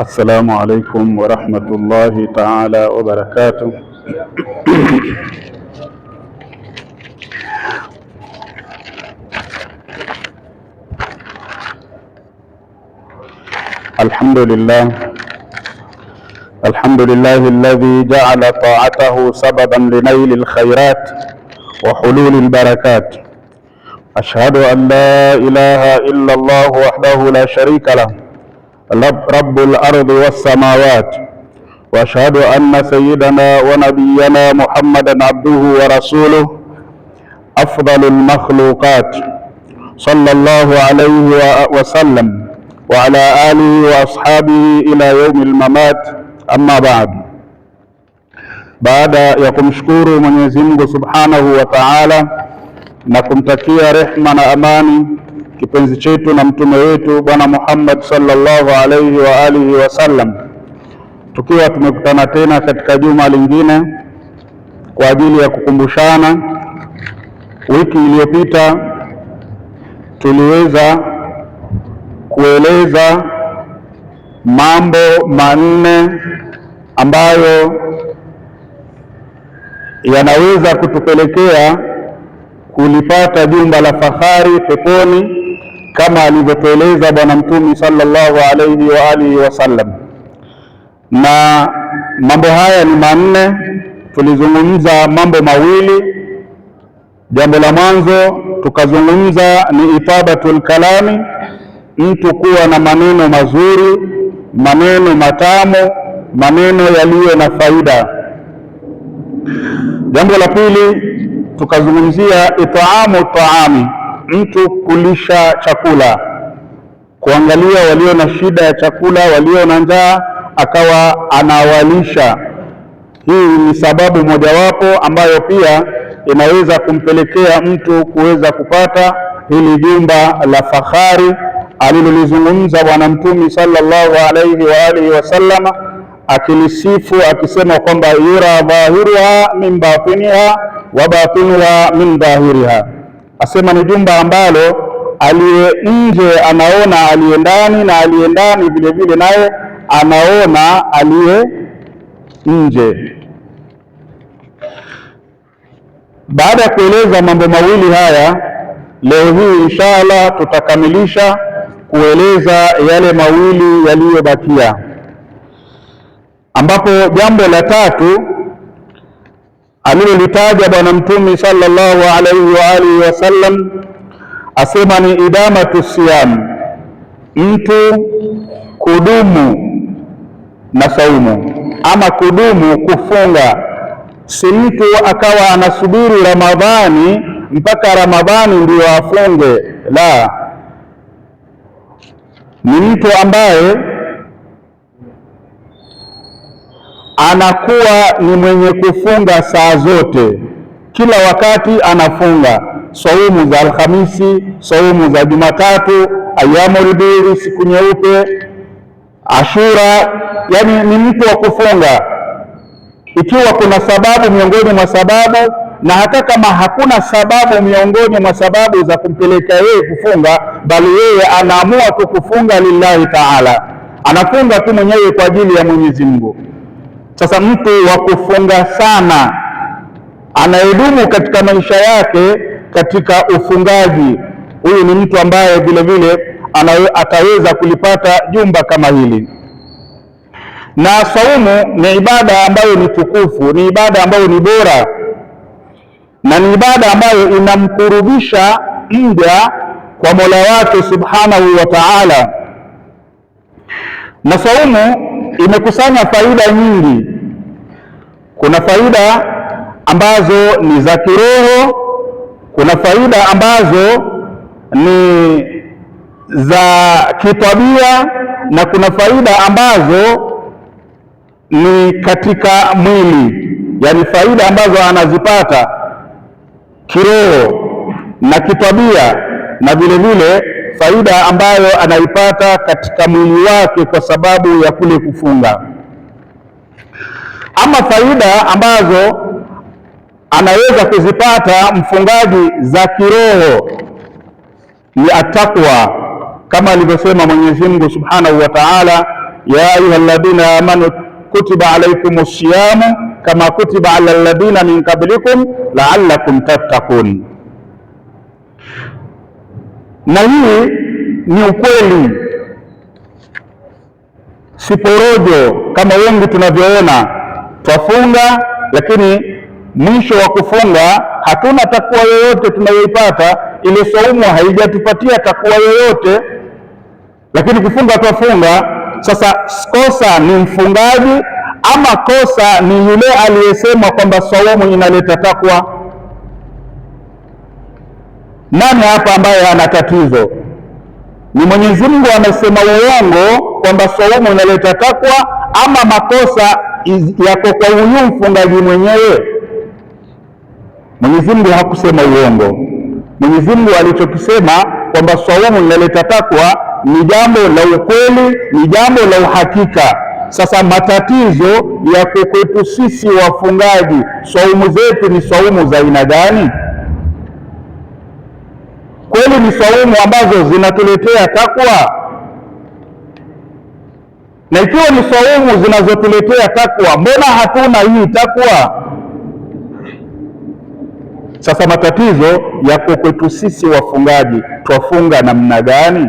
السلام عليكم ورحمة الله تعالى وبركاته. الحمد لله الذي جعل طاعته سببا لنيل الخيرات وحلول البركات. أشهد أن لا إله إلا الله وحده لا شريك له رب الأرض والسماوات، وأشهد أن سيدنا ونبينا محمدا عبده ورسوله أفضل المخلوقات صلى الله عليه وسلم وعلى آله وأصحابه إلى يوم الممات. Amma baad, baada ya kumshukuru Mwenyezi Mungu Subhanahu wa Ta'ala na kumtakia rehma na amani kipenzi chetu na mtume wetu Bwana Muhammad sallallahu alayhi wa alihi wasallam, tukiwa tumekutana tena katika juma lingine kwa ajili ya kukumbushana. Wiki iliyopita tuliweza kueleza mambo manne ambayo yanaweza kutupelekea kulipata jumba la fahari peponi kama alivyotueleza Bwana Mtume sallallahu alayhi wa alihi wasallam. Na mambo haya ni manne. Tulizungumza mambo mawili. Jambo la mwanzo tukazungumza ni itabatul kalami, mtu kuwa na maneno mazuri, maneno matamu, maneno yaliyo na faida. Jambo la pili tukazungumzia itaamu taami, mtu kulisha chakula, kuangalia walio na shida ya chakula, walio na njaa, akawa anawalisha. Hii ni sababu mojawapo ambayo pia inaweza kumpelekea mtu kuweza kupata hili jumba la fahari alilolizungumza Bwana Mtume sallallahu alayhi wa alihi wasallam, akilisifu akisema kwamba yura dhahiruha min batiniha wa batinuha min dhahiriha, asema ni jumba ambalo aliye nje anaona aliye ndani, na aliye ndani vile vile naye anaona aliye nje. Baada ya kueleza mambo mawili haya, leo hii inshallah tutakamilisha kueleza yale mawili yaliyobakia, ambapo jambo la tatu alilolitaja Bwana Mtume sallallahu alaihi wa alihi wasallam asema ni idamatu siyam, mtu kudumu na saumu ama kudumu kufunga. Si mtu akawa anasubiri Ramadhani mpaka Ramadhani ndio afunge, la, ni mtu ambaye anakuwa ni mwenye kufunga saa zote, kila wakati anafunga saumu za Alhamisi, saumu za Jumatatu, ayyamul bidhi, siku nyeupe, Ashura. Yani ni mtu wa kufunga ikiwa kuna sababu miongoni mwa sababu, na hata kama hakuna sababu miongoni mwa sababu za kumpeleka yeye kufunga, bali yeye anaamua tu kufunga lillahi ta'ala, anafunga tu mwenyewe kwa ajili ya Mwenyezi Mungu. Sasa mtu wa kufunga sana, anayedumu katika maisha yake katika ufungaji, huyu ni mtu ambaye vile vile ataweza kulipata jumba kama hili. Na saumu ni ibada ambayo ni tukufu, ni ibada ambayo ni bora, na ni ibada ambayo inamkurubisha mja kwa Mola wake subhanahu wa ta'ala. Na saumu imekusanya faida nyingi. Kuna faida ambazo ni za kiroho, kuna faida ambazo ni za kitabia, na kuna faida ambazo ni katika mwili, yani faida ambazo anazipata kiroho na kitabia, na vile vile faida ambayo anaipata katika mwili wake kwa sababu ya kule kufunga. Ama faida ambazo anaweza kuzipata mfungaji za kiroho ni atakwa, kama alivyosema Mwenyezi Mungu Subhanahu wa Ta'ala ya ayuha alladhina amanu kutiba alaykumus siyamu kama kutiba ala alladhina min qablikum la'allakum tattaqun. Na hii ni ukweli, si porojo kama wengi tunavyoona. Twafunga, lakini mwisho wa kufunga hatuna takwa yoyote tunayoipata. Ile saumu haijatupatia takwa yoyote, lakini kufunga twafunga. Sasa kosa ni mfungaji ama kosa ni yule aliyesema kwamba saumu inaleta takwa? Nani hapa ambaye ana tatizo? Ni Mwenyezi Mungu amesema uongo kwamba saumu inaleta takwa, ama makosa yako kwa huyu mfungaji mwenyewe? Mwenyezi Mungu hakusema uongo. Mwenyezi Mungu alichokisema kwamba saumu inaleta takwa ni jambo la ukweli, ni jambo la uhakika. Sasa matatizo yako kwetu sisi wafungaji. Saumu zetu ni saumu za aina gani? Kweli ni saumu ambazo zinatuletea takwa? Na ikiwa ni saumu zinazotuletea takwa, mbona hatuna hii takwa? Sasa matatizo yako kwetu sisi wafungaji. Twafunga namna gani?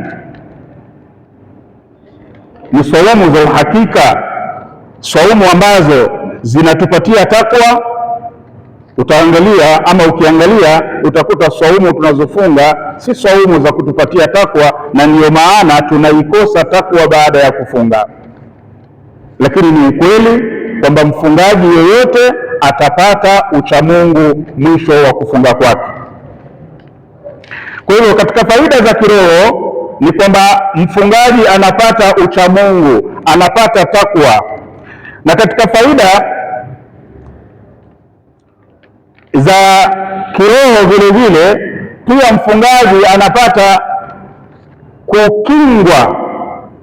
Ni saumu za uhakika, saumu ambazo zinatupatia takwa? Utaangalia ama ukiangalia utakuta saumu tunazofunga si saumu za kutupatia takwa, na ndiyo maana tunaikosa takwa baada ya kufunga. Lakini ni ukweli kwamba mfungaji yeyote atapata uchamungu mwisho wa kufunga kwake. Kwa hivyo katika faida za kiroho ni kwamba mfungaji anapata uchamungu, anapata takwa. Na katika faida za kiroho vile vile pia mfungaji anapata kukingwa,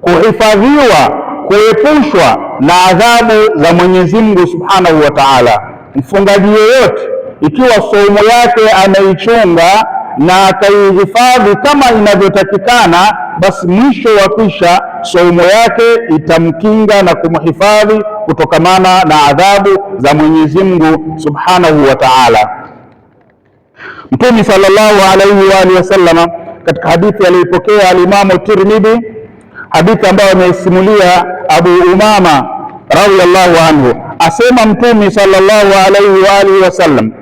kuhifadhiwa, kuepushwa na adhabu za Mwenyezi Mungu Subhanahu wa Ta'ala. Mfungaji yeyote ikiwa saumu yake ameichunga na akaihifadhi kama inavyotakikana, basi mwisho wa kisha saumu yake itamkinga na kumhifadhi kutokamana na adhabu za Mwenyezi Mungu Subhanahu wa Ta'ala. Mtume sallallahu alayhi wa alihi wasallam katika hadithi aliyopokea al-Imam Tirmidhi, hadithi ambayo ameisimulia Abu Umama radhiyallahu anhu, asema Mtume sallallahu alayhi wa alihi wasallam,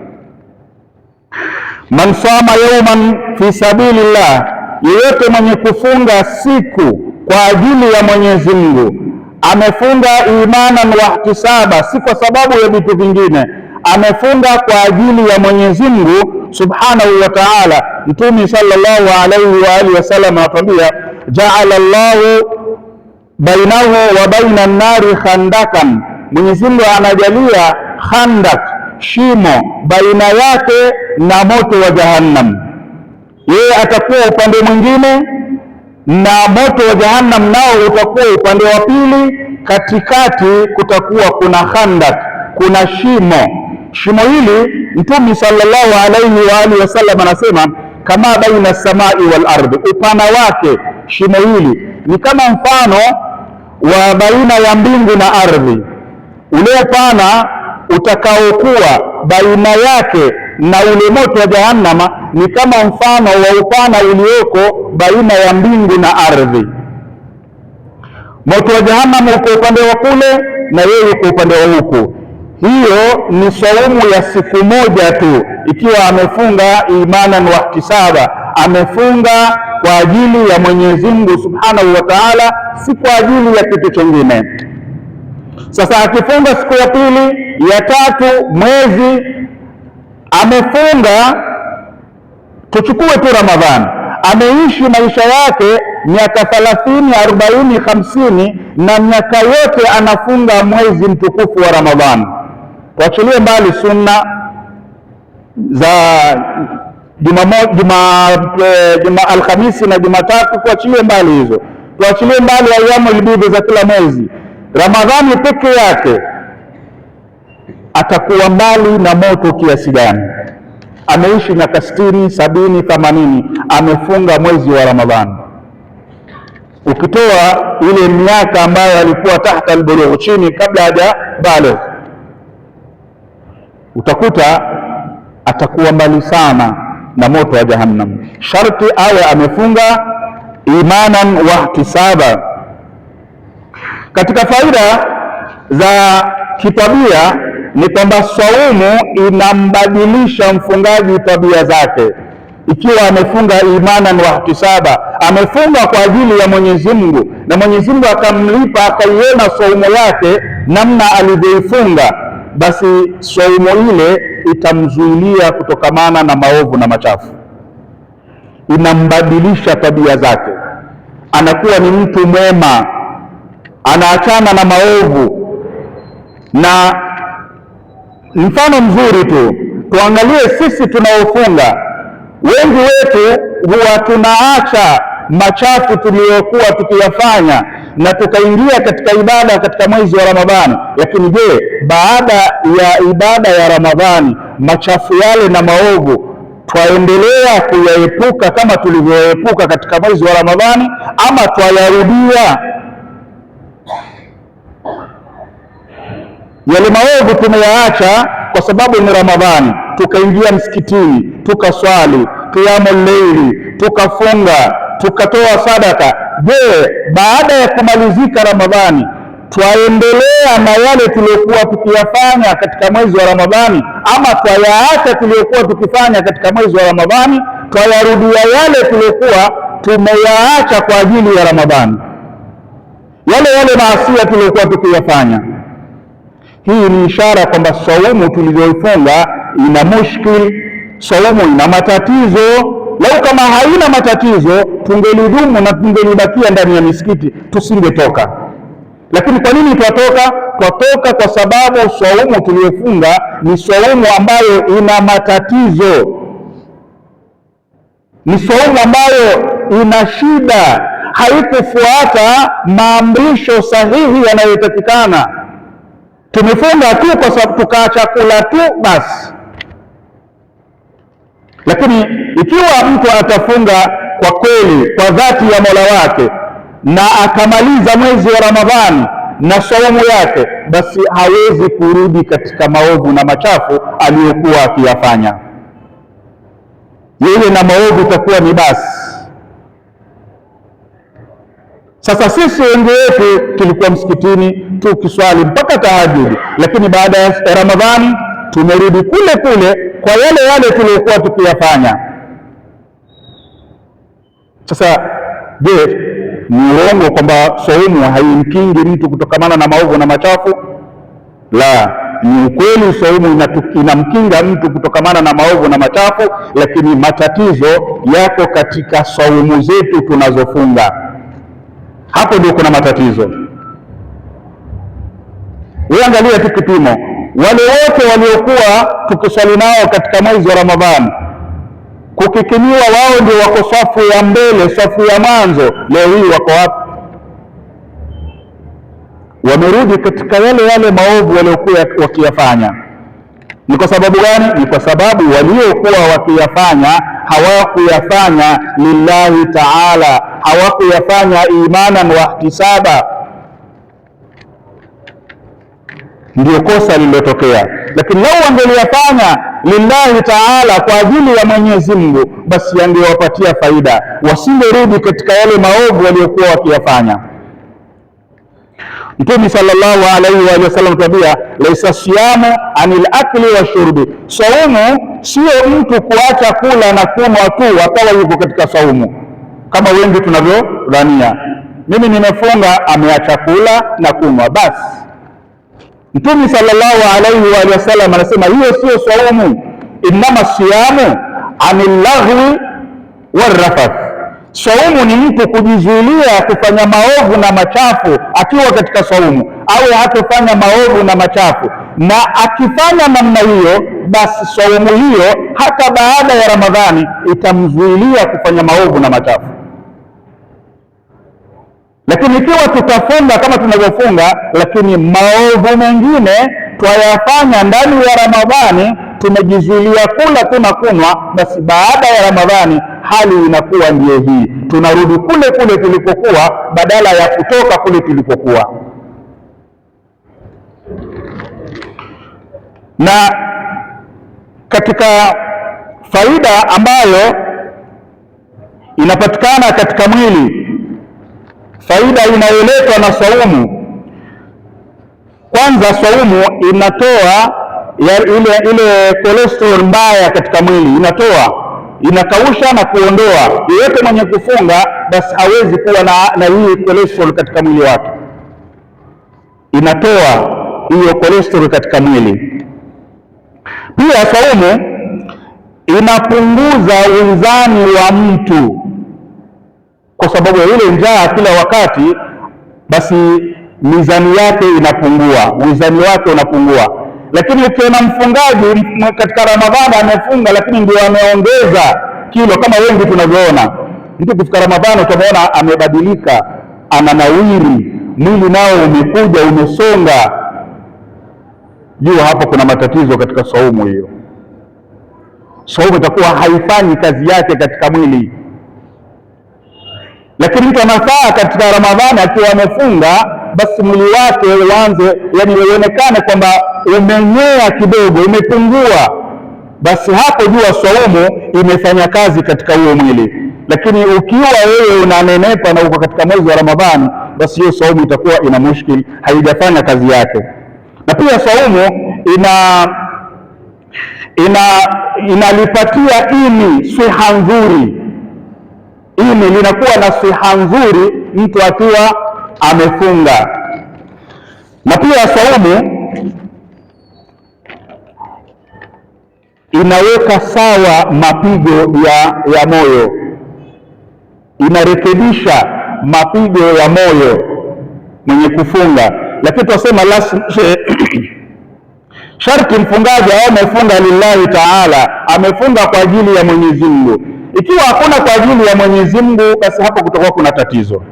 man sama yawman fi sabilillah, yeyote mwenye kufunga siku kwa ajili ya Mwenyezi Mungu, amefunga imanan wa ihtisaba, si kwa sababu ya vitu vingine, amefunga kwa ajili ya Mwenyezi Mungu Subhanahu wa Ta'ala. Mtume sallallahu alayhi wa alihi wasallam atambia, ja'ala Allahu bainahu wa baina an-nari khandakan, Mwenyezi Mungu anajalia khandak, shimo baina yake na moto wa Jahannam. Yeye atakuwa upande mwingine na moto wa Jahannam nao utakuwa upande wa pili. Katikati kutakuwa kuna khandak, kuna shimo. Shimo hili Mtume sallallahu alayhi wa alihi wasallam anasema kama baina samai wal ardhi, upana wake shimo hili ni kama mfano wa baina ya mbingu na ardhi. Ule upana utakaokuwa baina yake na ule moto wa Jahannama ni kama mfano wa upana ulioko baina ya mbingu na ardhi. Moto wa Jahannama uko upande wa kule na yeye uko upande wa huku. Hiyo ni saumu ya siku moja tu, ikiwa amefunga imanan wa ihtisaba, amefunga kwa ajili ya Mwenyezi Mungu Subhanahu wa Ta'ala, si kwa ajili ya kitu kingine. Sasa akifunga siku ya pili, ya tatu, mwezi, amefunga, tuchukue tu Ramadhani, ameishi maisha yake miaka 30, 40, 50 na miaka yote anafunga mwezi mtukufu wa Ramadhani. Tuachilie mbali sunna za Juma Alhamisi na Jumatatu, tuachilie mbali hizo, tuachilie mbali ayyamul bidh za kila mwezi. Ramadhani peke yake atakuwa mbali na moto kiasi gani? Ameishi miaka 60, 70, 80, amefunga mwezi wa Ramadhani. ukitoa ile miaka ambayo alikuwa tahta albulugh, chini kabla haja baligh, utakuta atakuwa mbali sana na moto wa Jahannam. Sharti awe amefunga imanan wa ihtisaba. Katika faida za kitabia ni kwamba saumu inambadilisha mfungaji tabia zake. Ikiwa amefunga imanan wa ihtisaba, amefunga kwa ajili ya Mwenyezi Mungu na Mwenyezi Mungu akamlipa, akaiona saumu yake namna alivyoifunga, basi saumu ile itamzuilia kutokamana na maovu na machafu, inambadilisha tabia zake, anakuwa ni mtu mwema, anaachana na maovu. Na mfano mzuri tu, tuangalie sisi tunaofunga, wengi wetu huwa tunaacha machafu tuliyokuwa tukiyafanya na tukaingia katika ibada katika mwezi wa Ramadhani. Lakini je, baada ya ibada ya Ramadhani machafu yale na maovu twaendelea kuyaepuka kama tulivyoepuka katika mwezi wa Ramadhani, ama twayarudia? Yale maovu tumeyaacha kwa sababu ni Ramadhani, tukaingia msikitini, tukaswali qiyamul layli, tukafunga, tukatoa sadaka. Je, baada ya kumalizika Ramadhani twaendelea na yale tuliyokuwa tukiyafanya katika mwezi wa Ramadhani, ama twayaacha tuliyokuwa tukifanya katika mwezi wa Ramadhani, twayarudia yale tuliyokuwa tumeyaacha kwa ajili ya Ramadhani, yale maasi tuliyokuwa tukiyafanya? Hii ni ishara kwamba saumu tulizoifunga ina mushkil, saumu ina matatizo. Lau kama haina matatizo tungelidumu na tungelibakia ndani ya misikiti, tusingetoka. Lakini kwa nini twatoka? Twatoka kwa sababu saumu tuliyofunga ni saumu ambayo ina matatizo, ni saumu ambayo ina shida, haikufuata maamrisho sahihi yanayotakikana. Tumefunga tu kwa sababu tukaacha kula tu basi. Lakini ikiwa mtu atafunga kwa kweli kwa dhati ya Mola wake na akamaliza mwezi wa Ramadhani na saumu yake, basi hawezi kurudi katika maovu na machafu aliyokuwa akiyafanya. Yeye na maovu itakuwa ni basi. Sasa sisi wengi wetu tulikuwa msikitini tukiswali mpaka tahajjud, lakini baada ya Ramadhani tumerudi kule kule kwa yale tuliyokuwa tukiyafanya. Sasa je, ni uongo kwamba saumu haimkingi mtu kutokamana na maovu na machafu? La, ni ukweli, saumu inamkinga mtu kutokamana na maovu na machafu, lakini matatizo yako katika saumu zetu tunazofunga. Hapo ndio kuna matatizo. Wewe angalia tu kipimo, wale wote waliokuwa tukiswali nao katika mwezi wa Ramadhani, kukikimiwa wao ndio wako safu ya mbele, safu ya mwanzo, leo hii wako wapi? Wamerudi katika yale maovu waliokuwa wakiyafanya. Ni kwa sababu gani? Ni kwa sababu waliokuwa wakiyafanya hawakuyafanya lillahi ta'ala, hawakuyafanya imanan wa ihtisaba. Ndio kosa lililotokea. Lakini lau wangeliyafanya lillahi ta'ala, kwa ajili ya Mwenyezi Mungu, basi angewapatia faida, wasingerudi katika yale maovu waliokuwa wakiyafanya. Mtume sallallahu alaihi wa sallam tabia, laisa siyamu anil akli wa shurbi, saumu sio mtu kuacha kula na kunywa tu akawa yuko katika saumu kama wengi tunavyodhania. Mimi nimefunga, ameacha kula na kunywa basi. Mtume sallallahu alaihi wa sallam anasema hiyo sio saumu. Innama siyamu anil lahwi warrafath, saumu ni mtu kujizuilia kufanya maovu na machafu akiwa katika saumu, au hatofanya maovu na machafu. Na akifanya namna hiyo, basi saumu hiyo hata baada ya Ramadhani itamzuilia kufanya maovu na machafu. Lakini ikiwa tutafunga kama tunavyofunga, lakini maovu mengine twayafanya ndani ya Ramadhani, tumejizuilia kula tu na kunywa, basi baada ya Ramadhani hali inakuwa ndiyo hii, tunarudi kule kule tulipokuwa badala ya kutoka kule tulipokuwa. Na katika faida ambayo inapatikana katika mwili, faida inayoletwa na saumu, kwanza saumu inatoa ile cholesterol mbaya katika mwili, inakausha na kuondoa. Yeyote mwenye kufunga basi hawezi kuwa na hii cholesterol katika mwili wake, inatoa hiyo cholesterol katika mwili. Pia saumu inapunguza uzani wa mtu, kwa sababu ya ile njaa kila wakati, basi mizani yake inapungua, uzani wake unapungua. Lakini ukiona mfungaji katika Ramadhani amefunga lakini ndio ameongeza kilo, kama wengi tunavyoona, mtu kufika Ramadhani utamuona amebadilika, ananawiri, mwili nao umekuja umesonga, jua hapo kuna matatizo katika saumu hiyo. Saumu itakuwa haifanyi kazi yake katika mwili. Lakini mtu anafaa katika Ramadhani akiwa amefunga, basi mwili wake uanze, yani uonekane kwamba umenyea kidogo, umepungua, basi hapo jua saumu imefanya kazi katika huo mwili. Lakini ukiwa wewe unanenepa na uko katika mwezi wa Ramadhani, basi hiyo saumu itakuwa ina mushkil, haijafanya kazi yake. Na pia saumu inalipatia ini siha nzuri. Ini linakuwa na siha nzuri mtu akiwa amefunga. Na pia saumu inaweka sawa mapigo ya moyo, inarekebisha mapigo ya moyo mwenye kufunga. Lakini tunasema sharti mfungaji au amefunga lillahi taala, amefunga kwa ajili ya Mwenyezi Mungu. Ikiwa hakuna kwa ajili ya Mwenyezi Mungu, basi hapo kutakuwa kuna tatizo.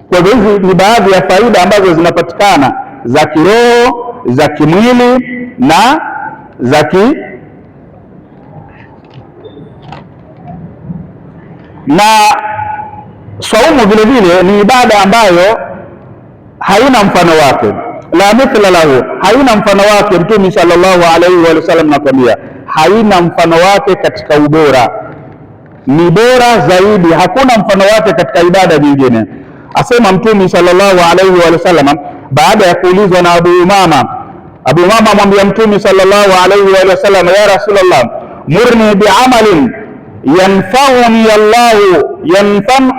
Kwa hivyo hizi ni baadhi ya faida ambazo zinapatikana za kiroho, za kimwili na na saumu vile vile ni ibada ambayo haina mfano wake, la mithla lahu, haina mfano wake. Mtume sallallahu alaihi wa sallam nakwambia haina mfano wake katika ubora, ni bora zaidi, hakuna mfano wake katika ibada nyingine. Asema Mtume sallallahu alaihi wa sallam baada ya kuulizwa na Abu Umama amwambia Mtume sallallahu alaihi wa sallam, ya Rasulullah, murni bi'amalin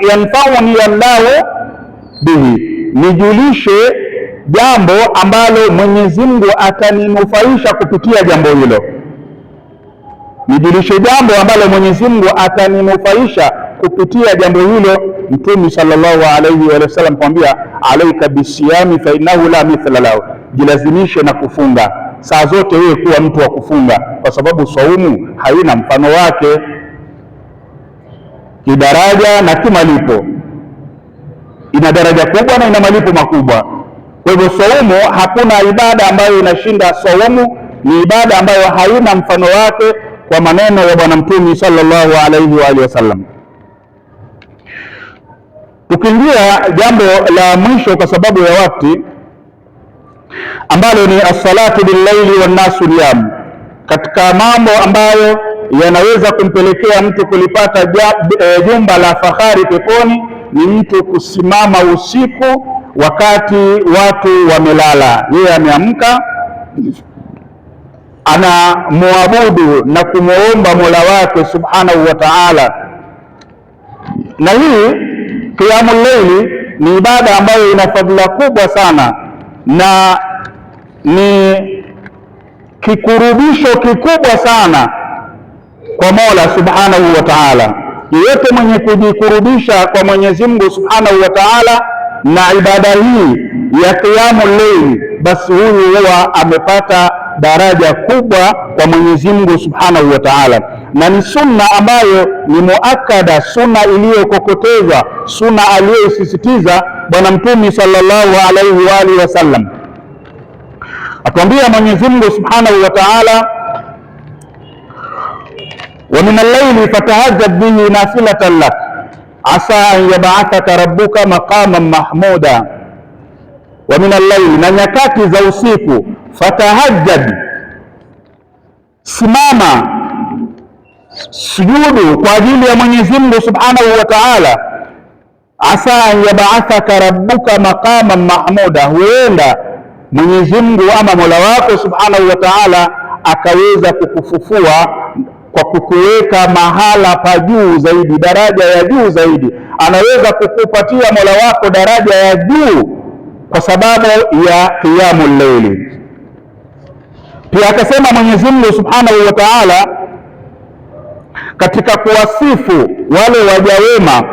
yanfa'uni Allahu bihi, nijulishe jambo ambalo Mwenyezi Mungu ataninufaisha kupitia jambo hilo. Nijulishe jambo ambalo Mwenyezi Mungu ataninufaisha kupitia jambo hilo. Mtume sallallahu alaihi wa sallam kwambia, alaika bisiyami fa innahu la mithla lahu, jilazimishe na kufunga saa zote, wewe kuwa mtu wa kufunga, kwa sababu saumu haina mfano wake kidaraja na kimalipo. Ina daraja kubwa na ina malipo makubwa. Kwa hivyo saumu, hakuna ibada ambayo inashinda saumu, ni ibada ambayo haina mfano wake, kwa maneno ya Bwana Mtume sallallahu alaihi wa alihi wasallam. Tukiingia jambo la mwisho kwa sababu ya wakati, ambalo ni as-salatu bil-laili wan-nasu niyam, katika mambo ambayo yanaweza kumpelekea mtu kulipata jumba la fahari peponi, ni mtu kusimama usiku wakati watu wamelala, yeye ameamka, anamwabudu na kumwomba Mola wake subhanahu wa ta'ala. Na hii qiyamul layli ni ibada ambayo ina fadhila kubwa sana na ni kikurubisho kikubwa sana kwa Mola subhanahu wa ta'ala. Yeyote mwenye kujikurubisha kwa Mwenyezi Mungu subhanahu wa ta'ala na ibada hii ya qiyamul layli, basi huyu huwa amepata daraja kubwa kwa Mwenyezi Mungu subhanahu wa ta'ala, na ni sunna ambayo ni muakkada, sunna iliyokokotezwa, sunna aliyosisitiza Bwana Mtume sallallahu alaihi wa alihi wasallam. Atuambia Mwenyezi Mungu subhanahu wa ta'ala, wa min al-layli fatahajjad bihi nafilatan lak asa an yab'athaka rabbuka maqaman mahmuda. Wa min al-layli, na nyakati za usiku, fatahajjad, simama sujudu kwa ajili ya Mwenyezi Mungu Subhanahu wa Ta'ala. Asa an yab'athaka rabbuka maqaman mahmuda, huenda Mwenyezi Mungu ama Mola wako Subhanahu wa Ta'ala akaweza kukufufua kwa kukuweka mahala pa juu zaidi, daraja ya juu zaidi. Anaweza kukupatia Mola wako daraja ya juu kwa sababu ya qiyamul layli. Pia akasema Mwenyezi Mungu Subhanahu wa Ta'ala katika kuwasifu wale waja wema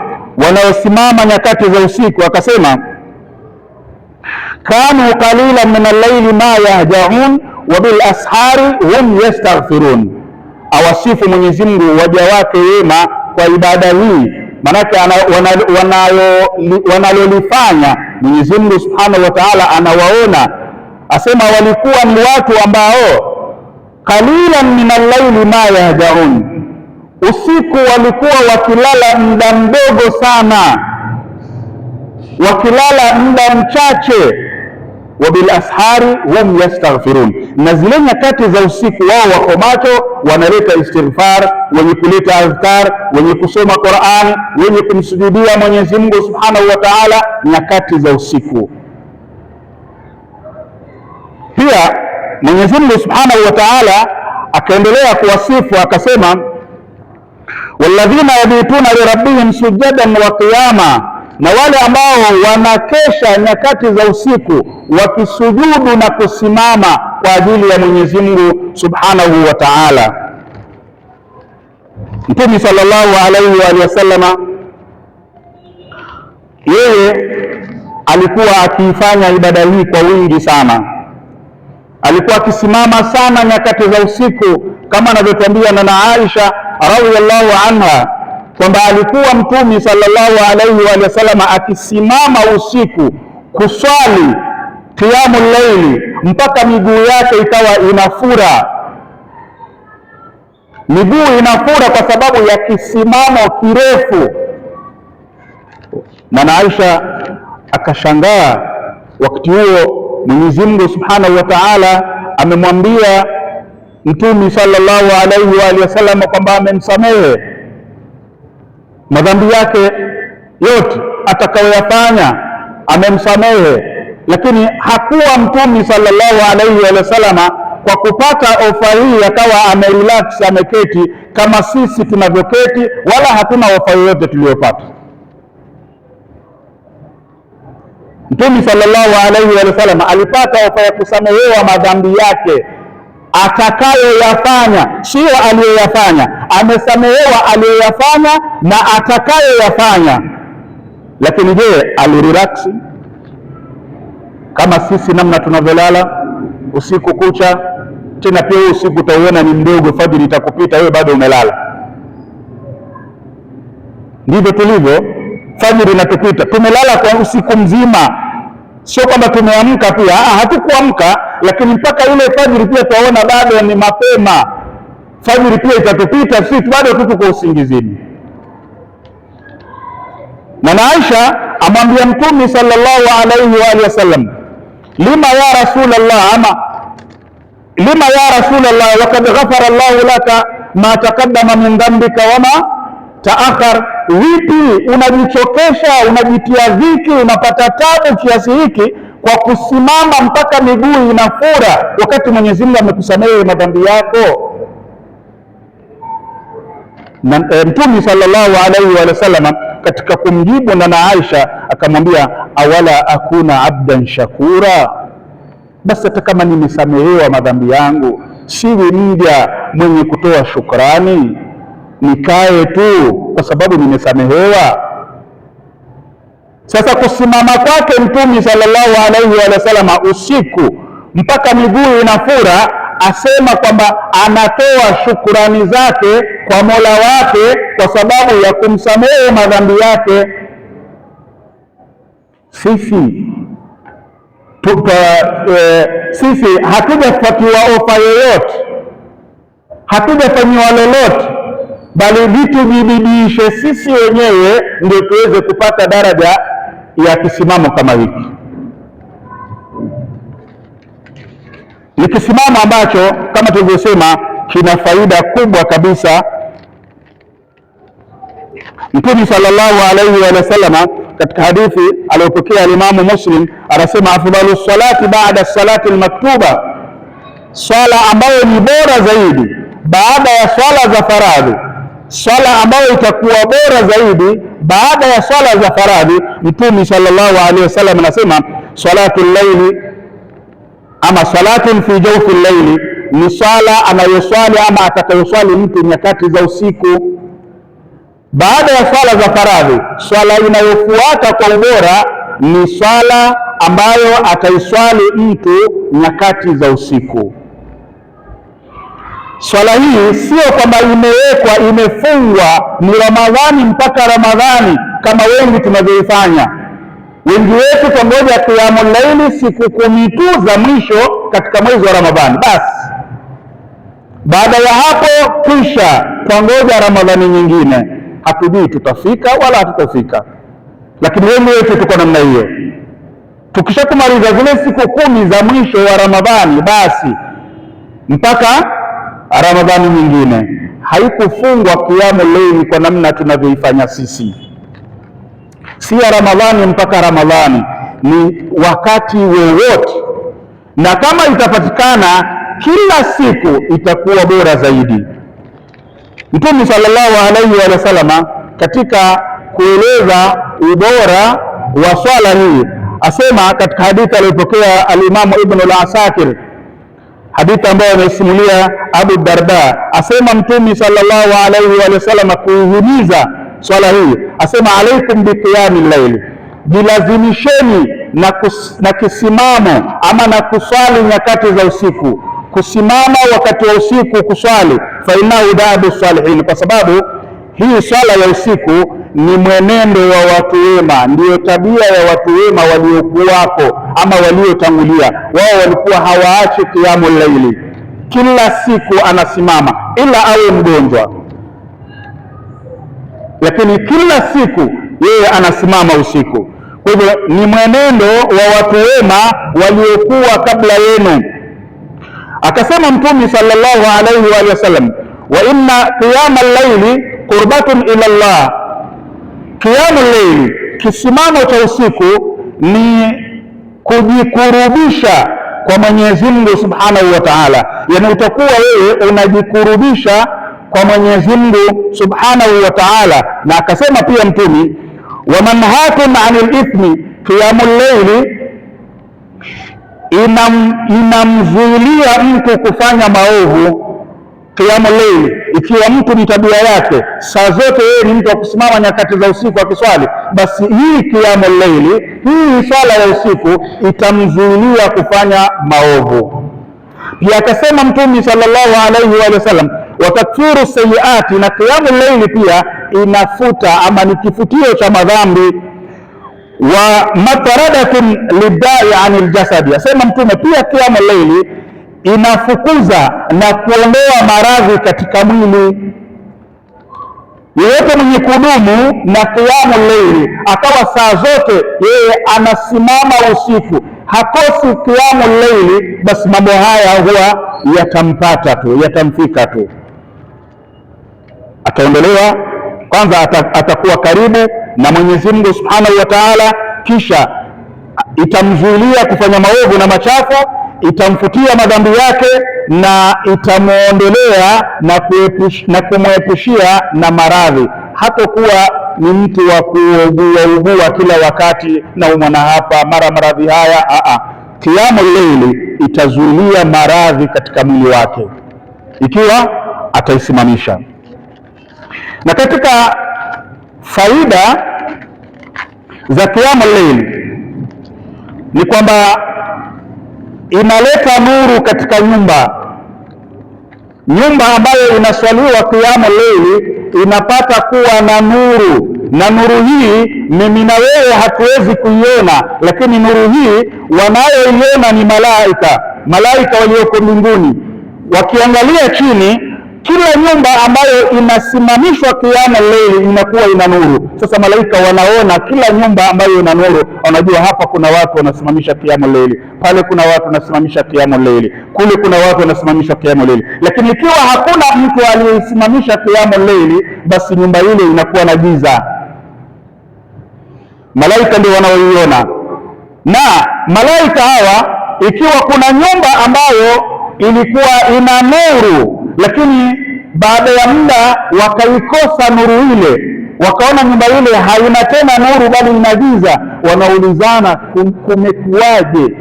wanaosimama nyakati za usiku, akasema kanu qalilan min al-layli ma yahjaun wa bil ashari hum yastaghfirun. Awasifu Mwenyezi Mungu waja wake wema kwa ibada hii, manake wanalolifanya Mwenyezi Mungu Subhanahu wa Ta'ala anawaona. Asema walikuwa ni watu ambao qalilan min al-layli ma yahjaun, usiku walikuwa wakilala muda mdogo sana, wakilala muda mchache. Wa bil ashari hum yastaghfirun, na zile nyakati za usiku wao wako macho, wanaleta istighfar, wenye kuleta adhkar, wenye kusoma Qur'an, wenye kumsujudia Mwenyezi Mungu Subhanahu wa Ta'ala nyakati za usiku. Pia Mwenyezi Mungu Subhanahu wa Ta'ala akaendelea kuwasifu akasema walladhina yabituna lirabbihim sujadan wa qiyama, na wale ambao wanakesha nyakati za usiku wakisujudu na kusimama kwa ajili ya Mwenyezi Mungu Subhanahu wa Ta'ala. Mtume sallallahu alayhi wa sallama yeye alikuwa akiifanya ibada hii kwa wingi sana. Alikuwa akisimama sana nyakati za usiku, kama anavyotuambia na Aisha radhiyallahu anha kwamba alikuwa Mtume sallallahu alayhi wa sallam akisimama usiku kuswali qiyamul layli mpaka miguu yake ikawa inafura. Miguu inafura kwa sababu ya kisimamo kirefu. Na Aisha akashangaa. Wakati huo Mwenyezi Mungu Subhanahu wa Ta'ala amemwambia Mtume sallallahu alayhi wa sallam kwamba amemsamehe madhambi yake yote atakayoyafanya, amemsamehe. Lakini hakuwa Mtume sallallahu alayhi wa sallam kwa kupata ofa hii akawa amerelax, ameketi kama sisi tunavyoketi, wala hatuna ofa yoyote tuliyopata. Mtume sallallahu alayhi wa sallam alipata ofa ya kusamehewa madhambi yake atakayoyafanya, sio aliyoyafanya. Amesamehewa aliyoyafanya na atakayoyafanya. Lakini je, alirelax kama sisi namna tunavyolala usiku kucha? Tena pia usiku utauona ni mdogo, fajiri itakupita wewe bado umelala. Ndivyo tulivyo, fajiri inatupita, tumelala kwa usiku mzima. Sio kwamba tumeamka pia, hatukuamka, lakini mpaka ile fajiri pia tuwaona bado ni mapema. Fajiri pia itatupita, sisi bado tuko kwa usingizini. Na Aisha amwambia Mtume sallallahu alayhi wa sallam, lima ya Rasulullah, ama lima ya Rasulullah waqad ghafara Allahu laka ma taqaddama min dhanbika wama taakhar. Vipi unajichokesha, unajitia dhiki, unapata tabu kiasi hiki kwa kusimama mpaka miguu inafura, wakati Mwenyezi Mungu amekusamehe madhambi yako? Na Mtume sallallahu alayhi wa sallam katika kumjibu na Aisha akamwambia, awala akuna abdan shakura, basi hata kama nimesamehewa madhambi yangu, siwi mja mwenye kutoa shukrani? Nikae tu kwa sababu nimesamehewa? Sasa kusimama kwake Mtume sallallahu alayhi wa sallam usiku mpaka miguu inafura, asema kwamba anatoa shukrani zake kwa Mola wake kwa sababu ya kumsamehe madhambi yake. Sisi hatujafuatiwa ofa yoyote, hatujafanyiwa lolote bali vitu vibidiishe sisi wenyewe ndio tuweze kupata daraja ya kisimamo kama hiki. Ni kisimamo ambacho kama tulivyosema kina faida kubwa kabisa. Mtume sallallahu alaihi wa sallam katika hadithi aliyopokea Imamu Muslim anasema, afdalu salati baada salati almaktuba, swala ambayo ni bora zaidi baada ya swala za faradhi, swala ambayo itakuwa bora zaidi baada ya swala za faradhi. Mtume sallallahu alaihi wasallam anasema, salatu llaili, ama salatun fi jawfi llaili, ni swala anayoswali ama atakayoswali mtu nyakati za usiku. Baada ya swala za faradhi, swala inayofuata kwa ubora ni swala ambayo ataiswali mtu nyakati za usiku. Swala hii sio kwamba imewekwa imefungwa ni Ramadhani mpaka Ramadhani kama wengi tunavyoifanya. Wengi wetu tungoja qiyamul laili siku 10 tu za mwisho katika mwezi wa Ramadhani basi. Baada ya hapo kisha tungoja Ramadhani nyingine. Hatujui tutafika wala hatutafika, lakini wengi wetu tuko namna hiyo. Tukishakumaliza zile siku 10 za mwisho wa Ramadhani basi mpaka Ramadhani nyingine. Haikufungwa qiyamul layli kwa namna tunavyoifanya sisi, si ya Ramadhani mpaka Ramadhani, ni wakati wowote, na kama itapatikana kila siku itakuwa bora zaidi. Mtume sallallahu alaihi wa sallam katika kueleza ubora wa swala hii asema katika hadithi aliyopokea al-Imam Ibn al-Asakir, hadithi ambayo amesimulia Abu Darda, asema Mtume sallallahu alaihi wa sallam kuihimiza swala hii, asema alaikum biqiyamil layl, jilazimisheni na kisimamo ama na kuswali nyakati za usiku, kusimama wakati wa usiku kuswali, fa innahu da'bu salihin, kwa sababu hii swala ya usiku ni mwenendo wa watu wema, ndiyo tabia ya watu wema waliokuwako ama waliotangulia. Wao walikuwa hawaachi qiyamul layli, kila siku anasimama, ila awe mgonjwa, lakini kila siku yeye anasimama usiku. Kwa hivyo ni mwenendo wa watu wema waliokuwa kabla yenu. Akasema Mtume sallallahu alaihi wa sallam, wa inna qiyamal layli qurbatun ila Allah, qiyamul layli, kisimamo cha usiku ni kujikurubisha kwa Mwenyezi Mungu Subhanahu wa Ta'ala. Yani utakuwa wewe unajikurubisha kwa Mwenyezi Mungu Subhanahu wa Ta'ala. Na akasema pia Mtume, wa manhatun 'anil ithmi, qiyamul layli inamzuilia mtu kufanya maovu. Qiyamul layli, ikiwa mtu ni tabia yake saa zote yeye ni mtu wa kusimama nyakati za usiku akiswali, basi hii qiyamul layli, hii swala ya usiku itamzuilia kufanya maovu. Pia akasema Mtume sallallahu alaihi wa sallam, wa takfiru sayiati, na qiyamul layli pia inafuta ama ni kifutio cha madhambi. Wa mataradatun lidai anil jasadi, asema Mtume pia qiyamul layli inafukuza na kuondoa maradhi katika mwili. Yeyote mwenye kudumu na qiyamul layli akawa saa zote yeye anasimama usiku, hakosi qiyamul layli, basi mambo haya huwa yatampata tu, yatamfika tu. Ataondolewa kwanza, atakuwa karibu na Mwenyezi Mungu Subhanahu wa Ta'ala, kisha itamzuilia kufanya maovu na machafu, itamfutia madhambi yake na itamuondolea na kumwepushia na maradhi. Hatakuwa ni mtu wa kuugua kila wakati na umwana hapa mara maradhi haya. Qiyamul layli itazuilia maradhi katika mwili wake ikiwa ataisimamisha. Na katika faida za qiyamul layli ni kwamba inaleta nuru katika nyumba ambayo inaswaliwa qiyamul layli inapata kuwa na nuru, na nuru hii mimi na wewe hatuwezi kuiona, lakini nuru hii wanayoiona ni malaika walioko mbinguni. Wakiangalia chini Kila nyumba ambayo inasimamishwa kiamu leili inakuwa ina nuru. Sasa malaika wanaona kila nyumba ambayo ina nuru, wanajua hapa kuna watu wanasimamisha kiamu leili, pale kuna watu wanasimamisha kiamu leili, kule kuna watu wanasimamisha kiamu leili. Lakini ikiwa hakuna mtu aliyesimamisha kiamu leili, basi nyumba ile inakuwa na giza. Malaika ndio wanaoiona. Na malaika hawa, ikiwa kuna nyumba ambayo ilikuwa ina nuru, lakini baada ya muda wakaikosa nuru ile, wakaona nyumba ile haina tena nuru bali ina giza, wanaulizana kumekuwaje?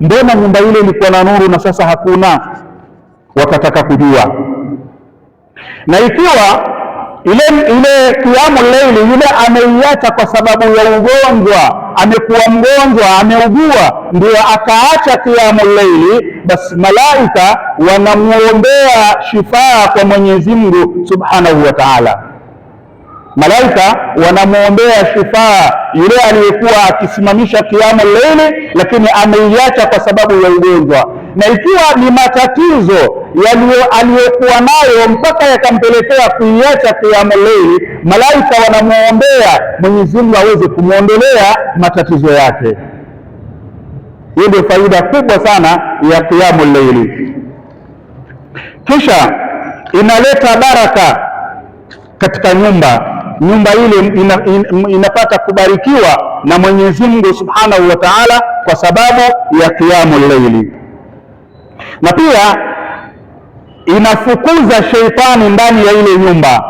Mbona nyumba ile ilikuwa na nuru na sasa hakuna? Wakataka kujua. Na ikiwa ile kiamu leili yule ameiacha kwa sababu ya ugonjwa, amekuwa mgonjwa, ameugua, ndio akaacha kiamu leili, basi malaika wanamuombea shifaa kwa Mwenyezi Mungu Subhanahu wa Ta'ala. Malaika wanamuombea shifaa yule aliyekuwa akisimamisha kiamu leili lakini ameiacha kwa sababu ya ugonjwa. Na ikiwa ni matatizo aliyokuwa nayo mpaka yakampelekea kuiacha kiamu leili, malaika wanamuombea Mwenyezi Mungu aweze kumuondolea matatizo yake. Hiyo ndio faida kubwa sana ya kiamu leili. Kisha inaleta baraka katika nyumba ile inapata kubarikiwa na Mwenyezi Mungu Subhanahu wa Ta'ala kwa sababu ya kiamu leili. Na pia inafukuza sheitani ndani ya ile nyumba.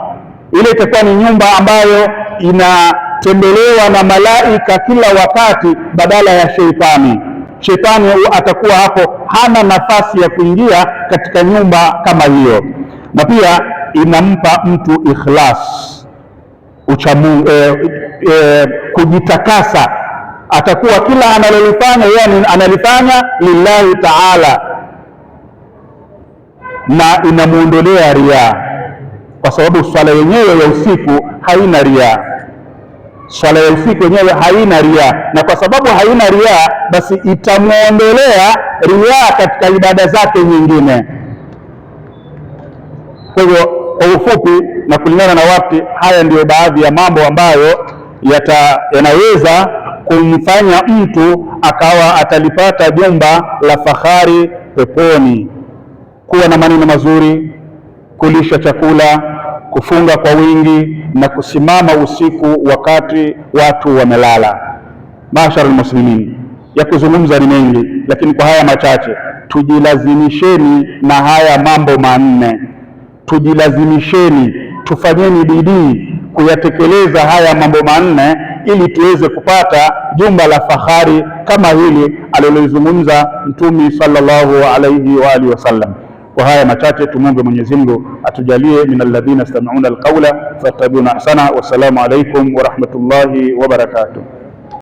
Ile itakuwa ni nyumba ambayo inatembelewa na malaika kila wakati badala ya sheitani. Sheitani atakuwa hapo hana nafasi ya kuingia katika nyumba kama hiyo. Na pia inampa mtu ikhlas, uchamungu, kujitakasa. Atakuwa kila analolifanya yeye analifanya lillahi ta'ala, na inamuondolea riaa, kwa sababu swala yenyewe ya usiku haina riaa. Swala ya usiku yenyewe haina riaa, na kwa sababu haina riaa, basi itamuondolea riaa katika ibada zake nyingine. Kwa hivyo kwa ufupi na kulingana na wakati, haya ndiyo baadhi ya mambo ambayo yanaweza kumfanya mtu akawa atalipata jumba la fahari peponi: kuwa na maneno mazuri, kulisha chakula, kufunga kwa wingi na kusimama usiku wakati watu wamelala. Mashara almuslimin, ya kuzungumza ni mengi, lakini kwa haya machache tujilazimisheni na haya mambo manne. Tujilazimisheni, tufanyeni bidii kuyatekeleza haya mambo manne ili tuweze kupata jumba la fahari kama hili alilozungumza Mtume sallallahu alayhi wa alihi wasallam. Kwa haya machache tumwombe Mwenyezi Mungu atujalie min alladhina yastami'una alqawla fattabi'una ahsana. Wassalamu alaykum wa rahmatullahi wa barakatuh.